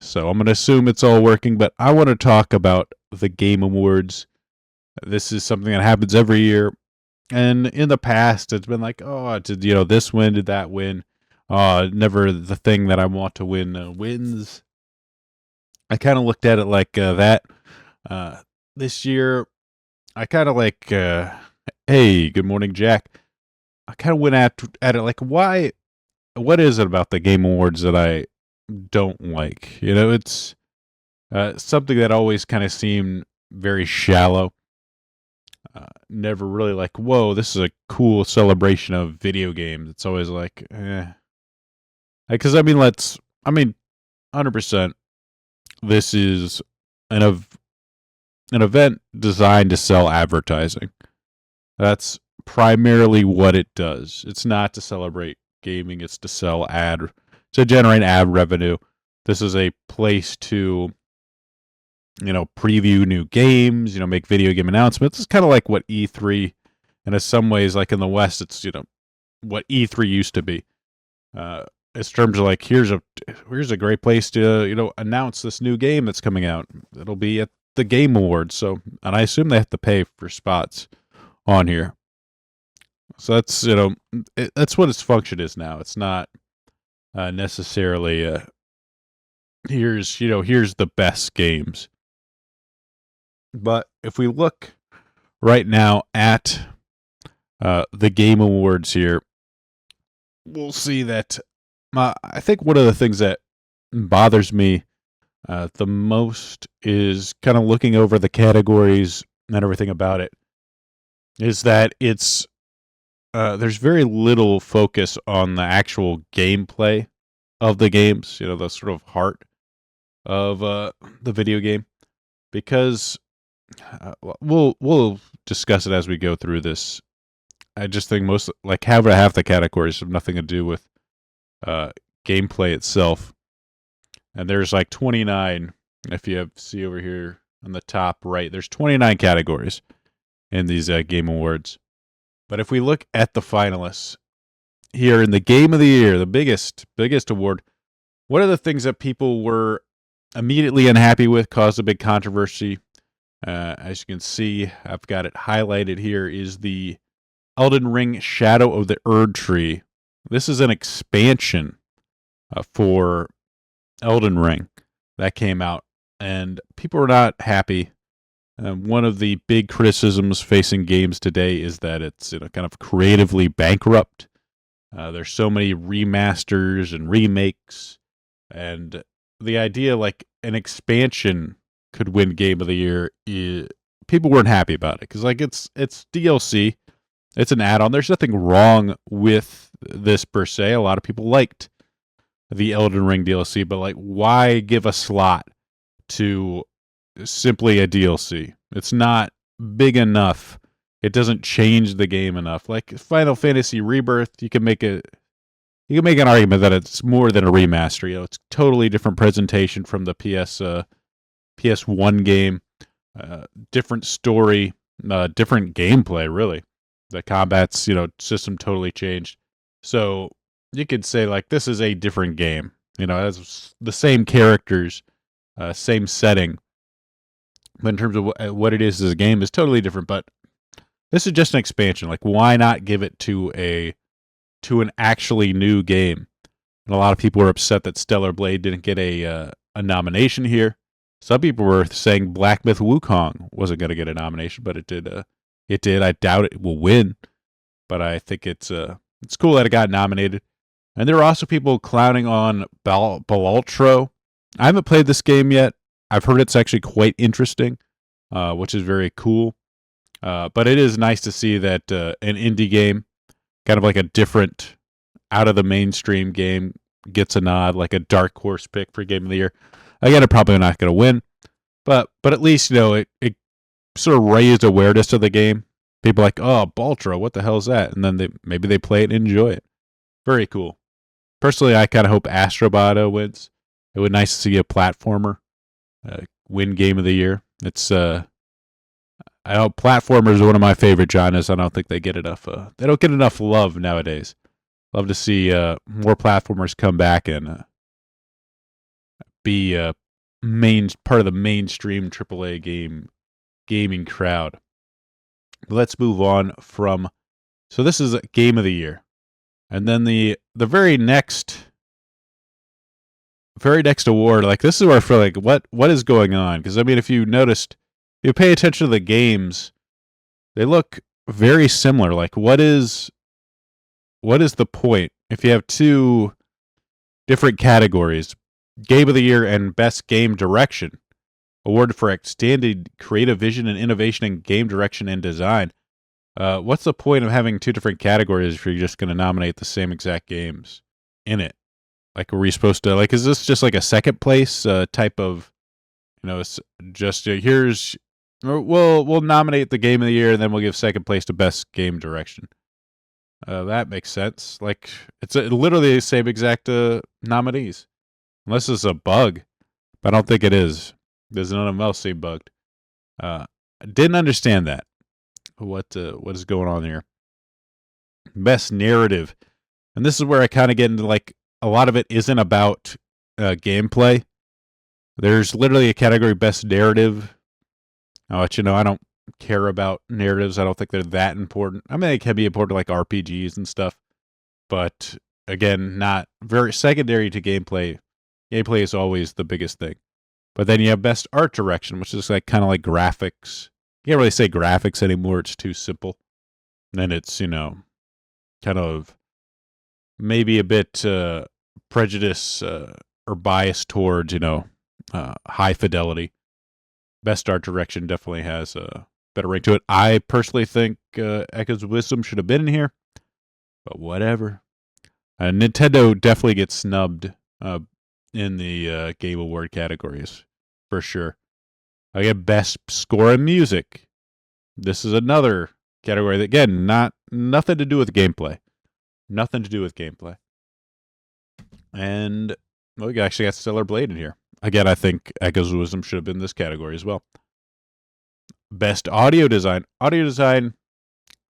So I'm going to assume it's all working, but I want to talk about the Game Awards. This is something that happens every year. And in the past, it's been like, oh, did this win? Did that win? Never the thing that I want to win wins. I kind of looked at it like that. This year, I kind of like, hey, good morning, Jack. I kind of went at it like, why? What is it about the Game Awards that I don't like? It's something that always kind of seemed very shallow. Never really like, whoa, this is a cool celebration of video games. It's always like, because I mean, 100%. This is an event designed to sell advertising. That's primarily what it does. It's not to celebrate gaming. It's to to generate ad revenue. This is a place to, preview new games, make video game announcements. It's kind of like what E3, and in some ways, like in the West, it's, what E3 used to be. In terms of like, here's a great place to, announce this new game that's coming out. It'll be at the Game Awards. So, and I assume they have to pay for spots on here. So that's, that's what its function is now. It's not necessarily here's the best games. But if we look right now at the Game Awards here, we'll see that I think one of the things that bothers me the most is kind of looking over the categories and everything about it, is that it's there's very little focus on the actual gameplay of the games, the sort of heart of the video game, because we'll discuss it as we go through this. I just think most, like, half the categories have nothing to do with gameplay itself, and there's like 29. If you see over here on the top right, there's 29 categories in these Game Awards. But if we look at the finalists here in the Game of the Year, the biggest award, one of the things that people were immediately unhappy with, caused a big controversy, as you can see, I've got it highlighted here, is the Elden Ring Shadow of the Erdtree. This is an expansion for Elden Ring that came out, and people were not happy. One of the big criticisms facing games today is that it's kind of creatively bankrupt. There's so many remasters and remakes, and the idea like an expansion could win Game of the Year, people weren't happy about it, because like it's DLC, it's an add-on. There's nothing wrong with this per se. A lot of people liked the Elden Ring DLC, but like, why give a slot to simply a DLC? It's not big enough. It doesn't change the game enough. Like Final Fantasy Rebirth, you can make an argument that it's more than a remaster. It's totally different presentation from the PS1 game, different story, different gameplay. Really, the combat's system totally changed. So you could say like this is a different game. It has the same characters, same setting, but in terms of what it is as a game is totally different. But this is just an expansion. Like, why not give it to an actually new game? And a lot of people were upset that Stellar Blade didn't get a nomination here. Some people were saying Black Myth Wukong wasn't going to get a nomination, but it did. It did. I doubt it will win, but I think it's cool that it got nominated. And there were also people clowning on Balatro. I haven't played this game yet. I've heard it's actually quite interesting, which is very cool. But it is nice to see that an indie game, kind of like a different, out of the mainstream game, gets a nod, like a dark horse pick for Game of the Year. Again, I'm probably not going to win, but at least it sort of raised awareness of the game. People are like, oh, Baltra, what the hell is that? And then maybe they play it and enjoy it. Very cool. Personally, I kind of hope Astrobot wins. It would be nice to see a platformer win Game of the Year. It's I know platformers are one of my favorite genres. I don't think they get enough. They don't get enough love nowadays. Love to see more platformers come back and be a main part of the mainstream AAA gaming crowd. Let's move on from. So this is a game of the year, and then the very next award. Like this is where I feel like what is going on? Because I mean, if you noticed, if you pay attention to the games, they look very similar. Like what is the point if you have two different categories, Game of the Year and Best Game Direction, awarded for outstanding creative vision and innovation in game direction and design? What's the point of having two different categories if you're just going to nominate the same exact games in it? Like, were we supposed to, like, is this just like a second place type of, it's just here's, we'll nominate the Game of the Year and then we'll give second place to Best Game Direction. That makes sense. Like, it's literally the same exact nominees. Unless it's a bug. But I don't think it is. There's none of them else seem bugged. I didn't understand that. What is going on here? Best narrative. And this is where I kind of get into, like, a lot of it isn't about gameplay. There's literally a category, Best Narrative. I'll let you know, I don't care about narratives. I don't think they're that important. I mean, they can be important like RPGs and stuff, but again, not very secondary to gameplay. Gameplay is always the biggest thing. But then you have Best Art Direction, which is like kind of like graphics. You can't really say graphics anymore. It's too simple. And then it's, kind of maybe a bit prejudice or bias towards, high fidelity. Best Art Direction definitely has a better ring to it. I personally think Echoes of Wisdom should have been in here, but whatever. Nintendo definitely gets snubbed in the Game Award categories, for sure. I get Best Score and Music. This is another category that, again, nothing to do with gameplay. Nothing to do with gameplay. And we actually got Stellar Blade in here. Again, I think Echoes of Wisdom should have been in this category as well. Best Audio Design. Audio design,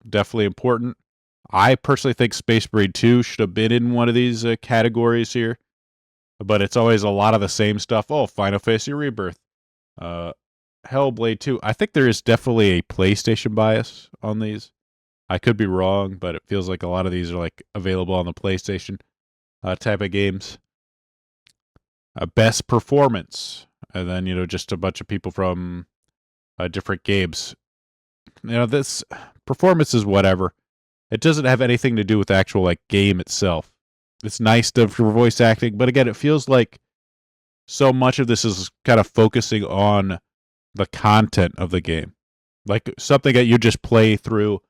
definitely important. I personally think Space Marine 2 should have been in one of these categories here. But it's always a lot of the same stuff. Oh, Final Fantasy Rebirth. Hellblade 2. I think there is definitely a PlayStation bias on these. I could be wrong, but it feels like a lot of these are like available on the PlayStation type of games. Best Performance. And then, just a bunch of people from different games. This performance is whatever. It doesn't have anything to do with the actual like game itself. It's nice for voice acting, but again, it feels like so much of this is kind of focusing on the content of the game. Like something that you just play through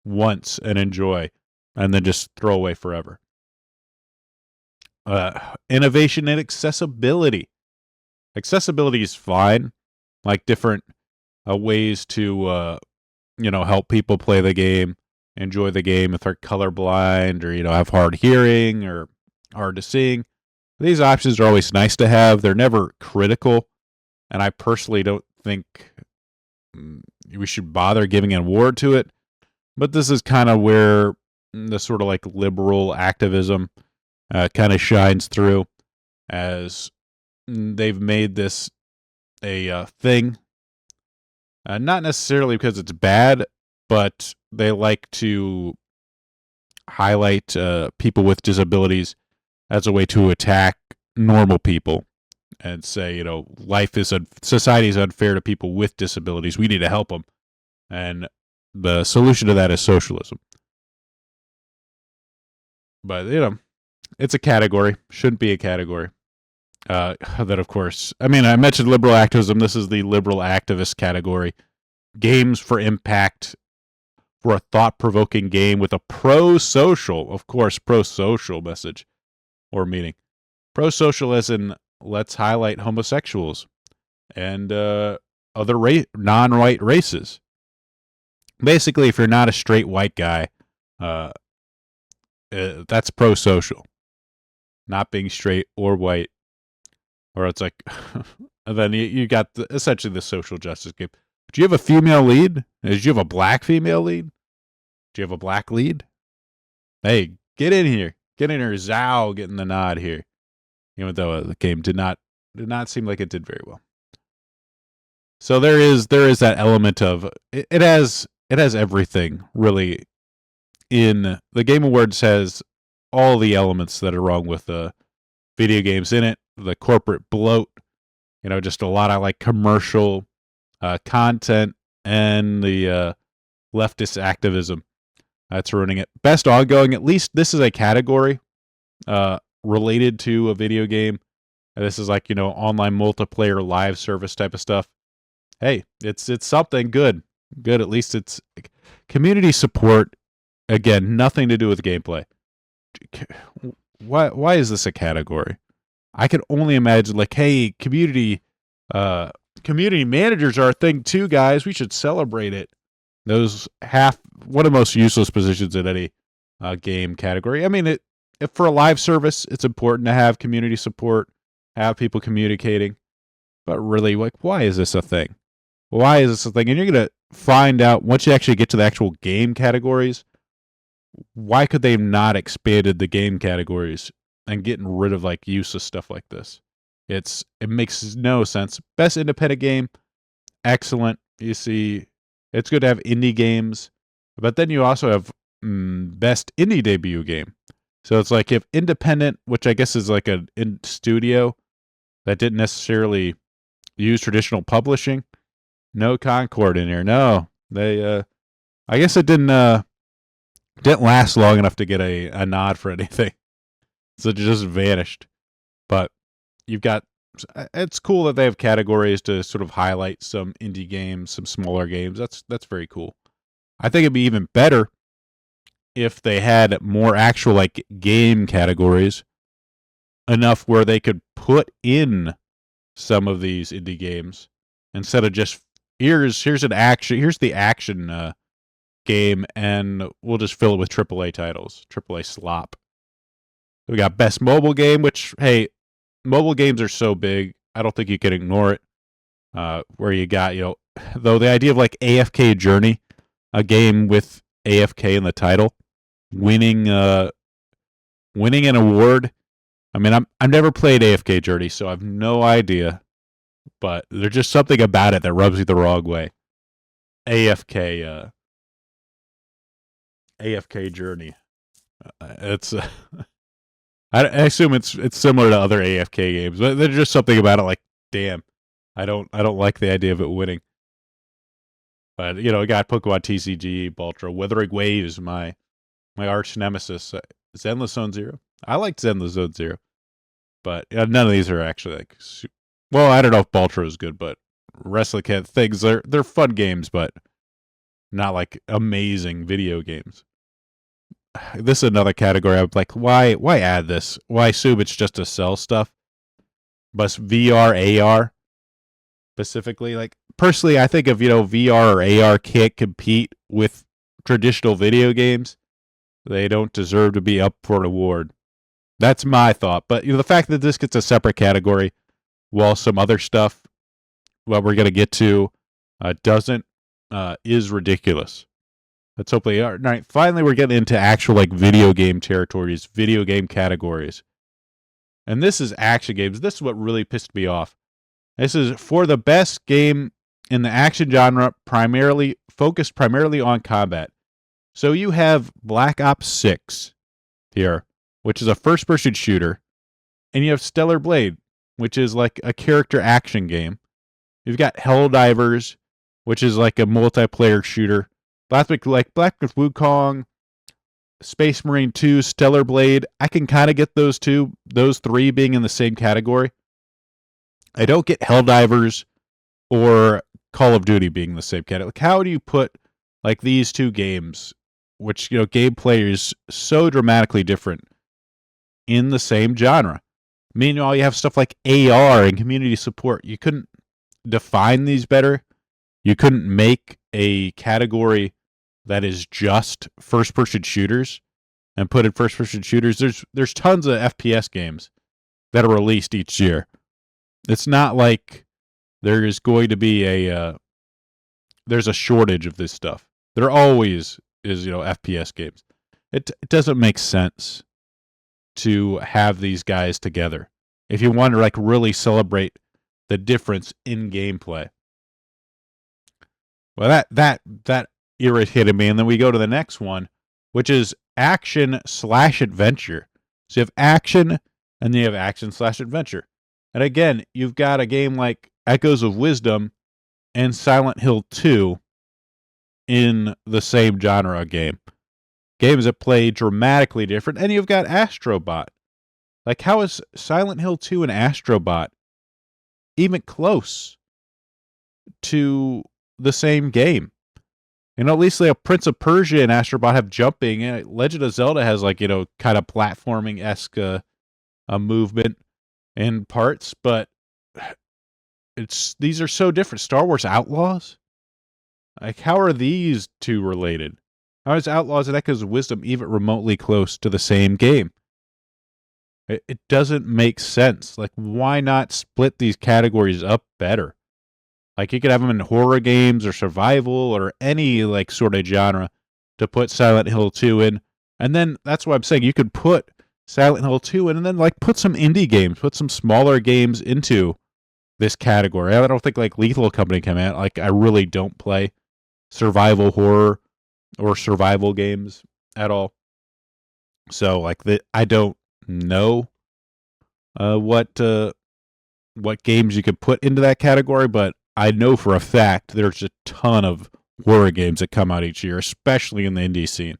once and enjoy, and then just throw away forever. Innovation and accessibility. Accessibility is fine. Like different ways to, help people play the game, enjoy the game if they're colorblind or, have hard hearing or hard to seeing. These options are always nice to have. They're never critical. And I personally don't think we should bother giving an award to it. But this is kind of where the sort of like liberal activism kind of shines through, as they've made this a thing. Not necessarily because it's bad, but they like to highlight people with disabilities as a way to attack normal people and say, society is unfair to people with disabilities. We need to help them. And the solution to that is socialism. But, it's a category. Shouldn't be a category. That, of course, I mentioned liberal activism. This is the liberal activist category. Games for impact, for a thought-provoking game with a pro-social message or meaning. Pro-social as in, let's highlight homosexuals and other non-white races. Basically, if you're not a straight white guy, that's pro-social. Not being straight or white. Or it's like, and then you got essentially the social justice game. Do you have a female lead? Did you have a black female lead? Do you have a black lead? Hey, get in here. Get in here. Zhao getting the nod here. Even though the game did not Did not seem like it did very well. So there is that element of it has everything really. In the Game Awards has all the elements that are wrong with the video games in it. The corporate bloat, just a lot of like commercial content, and the leftist activism that's ruining it. Best ongoing, at least this is a category related to a video game. And this is like online multiplayer live service type of stuff. Hey, it's something good. At least it's community support. Again, nothing to do with gameplay. Why is this a category? I can only imagine like, hey, community managers are a thing too, guys. We should celebrate it. Those one of the most useless positions in any game category. I mean, if for a live service, it's important to have community support, have people communicating. But really, like, why is this a thing? Why is this a thing? And you're going to find out once you actually get to the actual game categories, why could they not expanded the game categories and getting rid of like useless stuff like this? It makes no sense. Best independent game, excellent. You see, it's good to have indie games, but then you also have best indie debut game. So it's like if independent, which I guess is like a studio that didn't necessarily use traditional publishing. No Concord in here. No, they. I guess it didn't last long enough to get a nod for anything, so it just vanished. But you've got. It's cool that they have categories to sort of highlight some indie games, some smaller games. That's very cool. I think it'd be even better if they had more actual like game categories, enough where they could put in some of these indie games instead of just here's the action game, and we'll just fill it with AAA titles, AAA slop. We got best mobile game, which, hey, mobile games are so big, I don't think you can ignore it. Where you got, though the idea of like AFK Journey, a game with AFK in the title, winning an award. I mean, I've never played AFK Journey, so I have no idea. But there's just something about it that rubs you the wrong way. AFK Journey. It's I assume it's similar to other AFK games, but there's just something about it like, damn, I don't like the idea of it winning. But I got Pokemon TCG, Baltra, Wuthering Waves, my arch nemesis, Zenless Zone Zero. I liked Zenless Zone Zero, but none of these are actually like. Well, I don't know if Baltra is good, but Wrestling Cat things they're fun games, but not like amazing video games. This is another category. I'm like, why add this? Well, I assume it's just to sell stuff. But VR, AR, specifically, like personally, I think if VR or AR can't compete with traditional video games, they don't deserve to be up for an award. That's my thought. But the fact that this gets a separate category, while some other stuff, what we're gonna get to, doesn't, is ridiculous. Let's hopefully. All right, finally, we're getting into actual like video game territories, video game categories, and this is action games. This is what really pissed me off. This is for the best game in the action genre, focused primarily on combat. So you have Black Ops 6 here, which is a first-person shooter, and you have Stellar Blade, which is like a character action game. You've got Helldivers, which is like a multiplayer shooter. Black Myth Wukong, Space Marine 2, Stellar Blade. I can kind of get those three being in the same category. I don't get Helldivers or Call of Duty being in the same category. Like, how do you put like these two games, which gameplay is so dramatically different, in the same genre? Meanwhile, you have stuff like AR and community support. You couldn't define these better. You couldn't make a category that is just first-person shooters and put in first-person shooters. There's tons of FPS games that are released each year. It's not like there is going to be there's a shortage of this stuff. There always is, FPS games. It doesn't make sense to have these guys together. if you want to like really celebrate the difference in gameplay. Well, that irritated me, and then we go to the next one, which is action/adventure. So you have action, and then you have action/adventure. And again, you've got a game like Echoes of Wisdom and Silent Hill 2 in the same genre of game. Games that play dramatically different, and you've got Astrobot. Like, how is Silent Hill 2 and Astrobot even close to the same game? You know, at least like Prince of Persia and Astrobot have jumping, and Legend of Zelda has like, you know, kind of platforming-esque a movement in parts, but these are so different. Star Wars Outlaws? Like, how are these two related? How is Outlaws and Echoes of Wisdom even remotely close to the same game? It doesn't make sense. Like, why not split these categories up better? Like, you could have them in horror games or survival or any, like, sort of genre to put Silent Hill 2 in. And then, that's why I'm saying you could put Silent Hill 2 in and then, like, put some indie games, put some smaller games into this category. I don't think, like, Lethal Company came out. Like, I really don't play survival horror or survival games at all. So, like, I don't know what games you could put into that category, but I know for a fact there's a ton of horror games that come out each year, especially in the indie scene.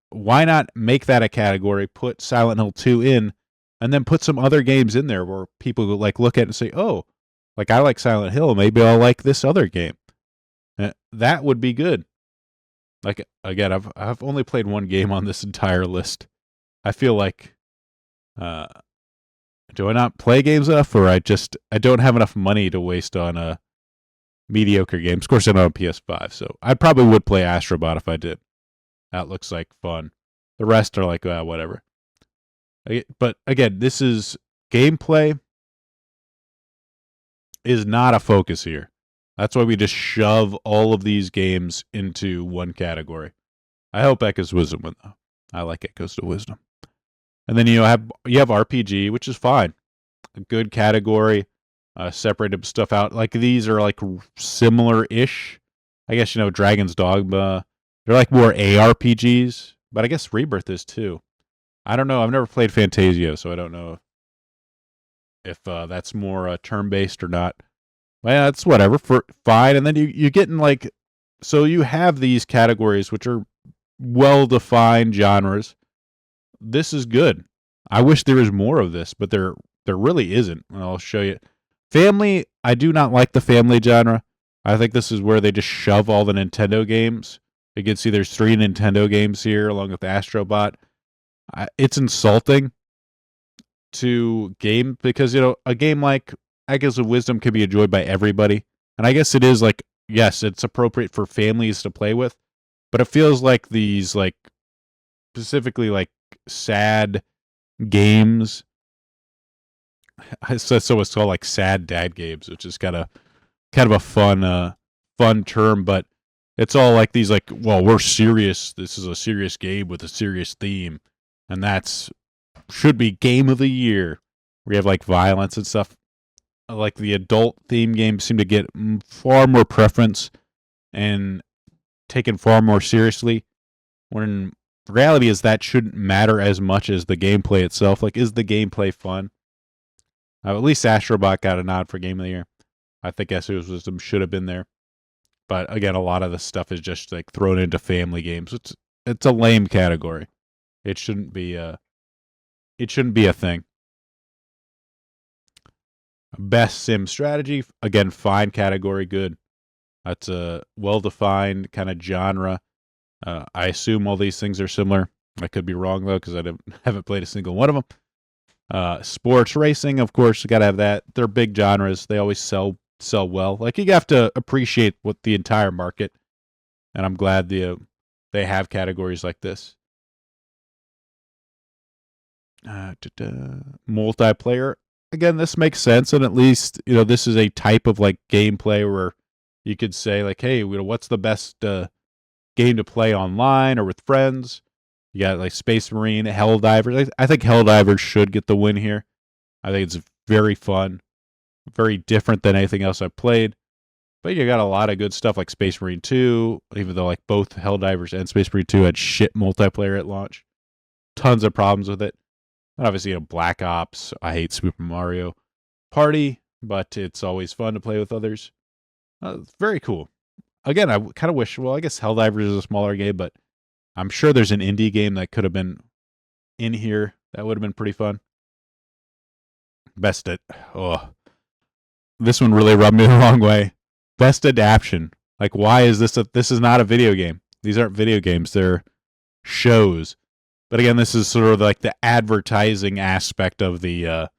Why not make that a category, put Silent Hill 2 in, and then put some other games in there where people like look at it and say, oh, like I like Silent Hill, maybe I'll like this other game. That would be good. Like, again, I've only played one game on this entire list. I feel like, do I not play games enough, or I don't have enough money to waste on mediocre games? Of course, I don't have a PS5, so I probably would play Astrobot if I did. That looks like fun. The rest are like, whatever. But again, this is gameplay is not a focus here. That's why we just shove all of these games into one category. I hope Echoes of Wisdom win, though. I like Echoes of Wisdom. And then you have RPG, which is fine. A good category. Separated stuff out. Like, these are like similar-ish. I guess, you know, Dragon's Dogma. They're like more ARPGs, but I guess Rebirth is too. I don't know. I've never played Fantasio, so I don't know if that's more turn-based or not. Well, it's whatever. Fine. And then you get in like, so you have these categories which are well-defined genres. This is good. I wish there was more of this, but there really isn't. And I'll show you. Family, I do not like the family genre. I think this is where they just shove all the Nintendo games. You can see there's 3 Nintendo games here along with Astrobot. It's insulting to game because, you know, a game like Echoes of Wisdom can be enjoyed by everybody. And I guess it is like, yes, it's appropriate for families to play with, but it feels like these, like, specifically, like, sad games. So it's called, like, sad dad games, which is kind of a fun term, but it's all like these, like, well, we're serious. This is a serious game with a serious theme, and that's should be game of the year. We have like violence and stuff. Like the adult theme games seem to get far more preference and taken far more seriously. When the reality is that shouldn't matter as much as the gameplay itself. Like, is the gameplay fun? At least Astrobot got a nod for Game of the Year. I think Echoes of Wisdom should have been there. But again, a lot of the stuff is just like thrown into family games. It's a lame category. It shouldn't be a thing. Best sim strategy, again, fine category, good. That's a well-defined kind of genre. I assume all these things are similar. I could be wrong though, because I haven't played a single one of them. Sports racing, of course, you got to have that. They're big genres. They always sell well. Like, you have to appreciate what the entire market, and I'm glad they have categories like this. Multiplayer, again, this makes sense, and at least, you know, this is a type of like gameplay where you could say like, hey, you know, what's the best game to play online or with friends? You got like Space Marine, Helldivers. I think Helldivers should get the win here. I think it's very fun, very different than anything else I've played. But you got a lot of good stuff like Space Marine 2, even though like both Helldivers and Space Marine 2 had shit multiplayer at launch. Tons of problems with it. And obviously, Black Ops. I hate Super Mario Party, but it's always fun to play with others. It's very cool. Again, I kind of wish, well, I guess Helldivers is a smaller game, but I'm sure there's an indie game that could have been in here that would have been pretty fun. This one really rubbed me the wrong way. Best adaptation. Like, why is this this is not a video game. These aren't video games. They're shows. But again, this is sort of like the advertising aspect of the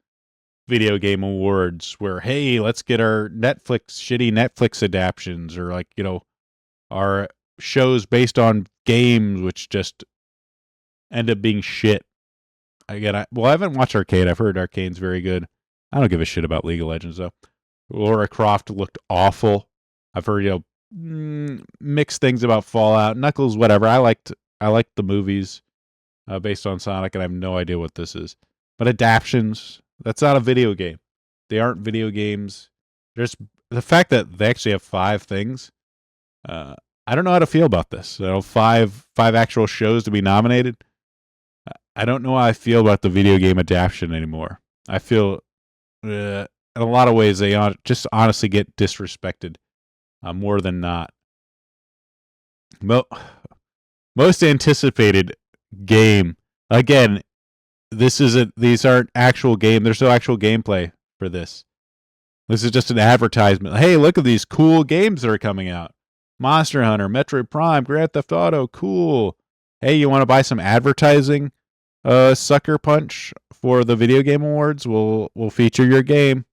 video game awards where, hey, let's get our shitty Netflix adaptions, or like, our shows based on games which just end up being shit. Again, I haven't watched Arcane. I've heard Arcane's very good. I don't give a shit about League of Legends though. Lara Croft looked awful. I've heard mixed things about Fallout, Knuckles, whatever. I liked the movies based on Sonic, and I have no idea what this is. But adaptions, that's not a video game. They aren't video games. There's the fact that they actually have 5 things. I don't know how to feel about this. 5 actual shows to be nominated. I don't know how I feel about the video game adaptation anymore. I feel in a lot of ways they just honestly get disrespected more than not. Most anticipated game. Again, these aren't actual game. There's no actual gameplay for this. This is just an advertisement. Hey, look at these cool games that are coming out. Monster Hunter, Metroid Prime, Grand Theft Auto, cool. Hey, you want to buy some advertising? Sucker Punch for the Video Game Awards. We'll feature your game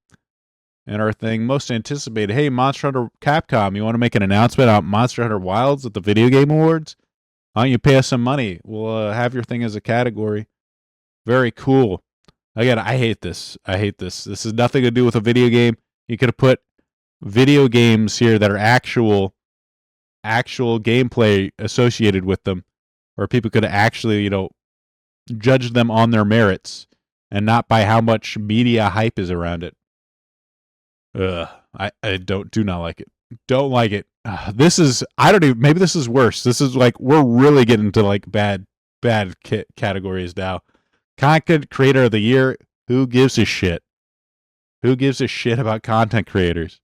in our thing. Most anticipated. Hey, Monster Hunter Capcom, you want to make an announcement on Monster Hunter Wilds at the Video Game Awards? Why don't you pay us some money? We'll have your thing as a category. Very cool. Again, I hate this. This has nothing to do with a video game. You could have put video games here that are actual gameplay associated with them, or people could actually, judge them on their merits and not by how much media hype is around it. I do not like it. Don't like it. Maybe this is worse. This is like, we're really getting to like bad categories now. Content Creator of the Year. Who gives a shit? Who gives a shit about content creators?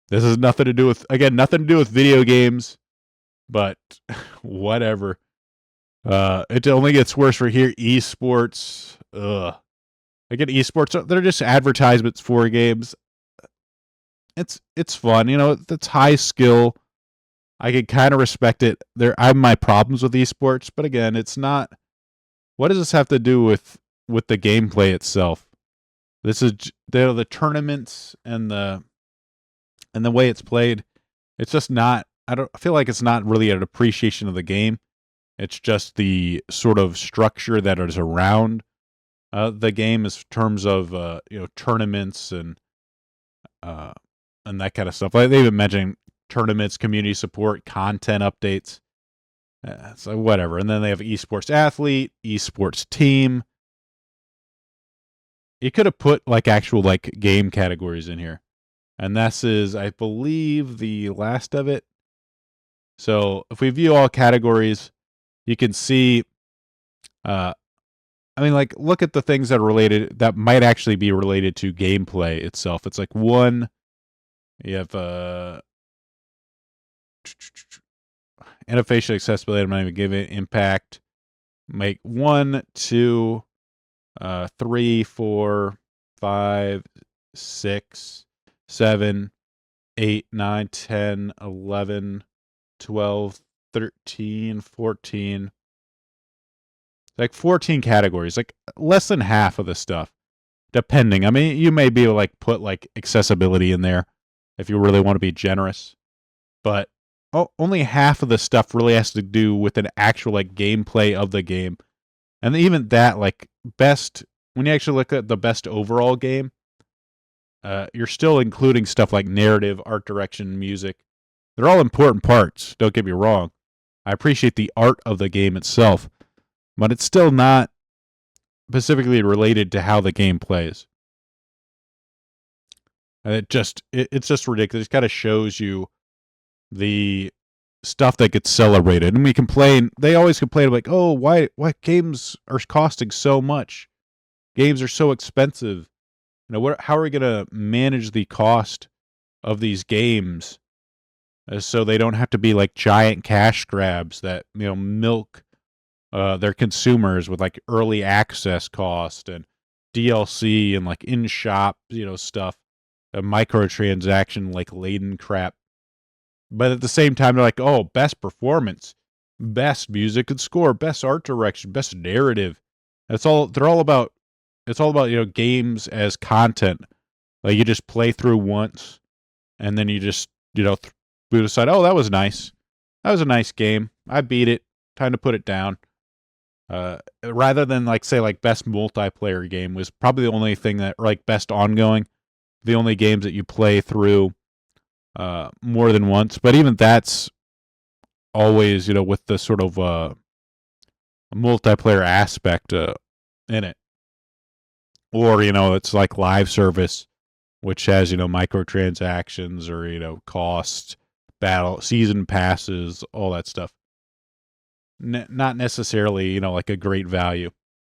This has nothing to do with video games, but whatever. It only gets worse for here. Esports. Again, esports, they're just advertisements for games. It's fun, it's high skill. I can kind of respect it. I have my problems with esports, but again, it's not. What does this have to do with the gameplay itself? This is the tournaments and the way it's played. It's just not. I feel like it's not really an appreciation of the game. It's just the sort of structure that is around the game, in terms of tournaments and that kind of stuff. Like they've been mentioning tournaments, community support, content updates. So whatever. And then they have esports athlete, esports team. You could have put like actual like game categories in here. And this is, I believe, the last of it. So if we view all categories, you can see, look at the things that are related, that might actually be related to gameplay itself. It's like one, you have interfacial accessibility. I'm not even giving it impact. Make 1, 2, 3, 4, 5, 6, 7, 8, 9, 10, 11, 12, 13, 14. Like 14 categories, like less than half of the stuff, depending. I mean, you may be able to like put like accessibility in there if you really want to be generous, but only half of the stuff really has to do with an actual like gameplay of the game. And even that, like when you actually look at the best overall game, you're still including stuff like narrative, art direction, music. They're all important parts, don't get me wrong. I appreciate the art of the game itself, but it's still not specifically related to how the game plays. And it's just ridiculous. It kind of shows you the stuff that gets celebrated. And they always complain like, oh, why games are costing so much? Games are so expensive. How are we going to manage the cost of these games so they don't have to be like giant cash grabs that, milk their consumers with like early access cost and DLC and like in-shop, stuff, a microtransaction like laden crap. But at the same time, they're like, oh, best performance, best music and score, best art direction, best narrative. That's all they're all about. It's all about, games as content. Like you just play through once and then you just, we decide, oh, that was nice. That was a nice game. I beat it. Time to put it down. Rather than like say like best multiplayer game was probably the only thing that, or like best ongoing, the only games that you play through more than once. But even that's always, with the sort of multiplayer aspect in it. Or, it's like live service, which has, microtransactions or, cost, battle, season passes, all that stuff. Not necessarily, like a great value.